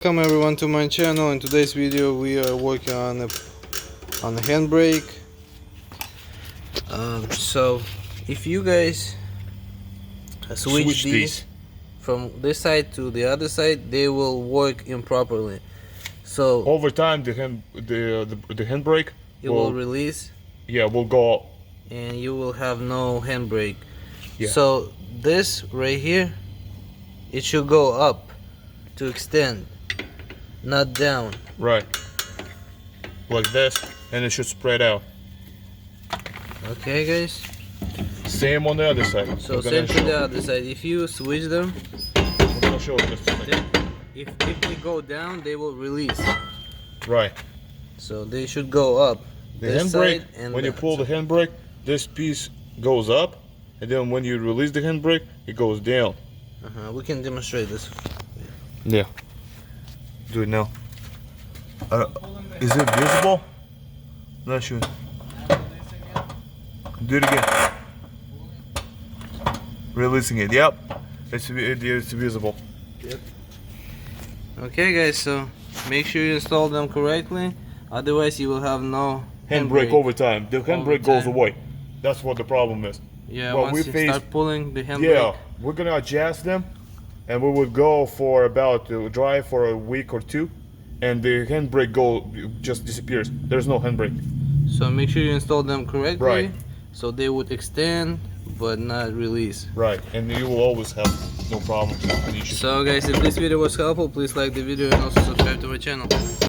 Welcome everyone to my channel. In today's video we are working on the handbrake. So if you guys switch these from this side to the other side, they will work improperly. So over time the handbrake will release. Yeah, will go, and you will have no handbrake. Yeah. So this right here, it should go up to extend, not down. Right. Like this, and it should spread out. Okay, guys. Same on the other side. So same to the other side. If you switch them, I'm gonna show you just a second. If they go down, they will release. Right. So they should go up. The handbrake, when you pull the handbrake, this piece goes up, and then when you release the handbrake, it goes down. We can demonstrate this. Yeah. Do it now. Is it visible? Not sure. Do it again. Releasing it. Yep. It's visible. Yep. Okay, guys. So make sure you install them correctly. Otherwise, you will have no handbrake over time. The handbrake goes away. That's what the problem is. Yeah. But once you start pulling the handbrake. Yeah. We're gonna adjust them. And we would go for about drive for a week or two, and the handbrake just disappears. There's no handbrake. So make sure you install them correctly, right? So they would extend but not release. Right, and you will always have no problems. So guys, if this video was helpful, please like the video and also subscribe to my channel.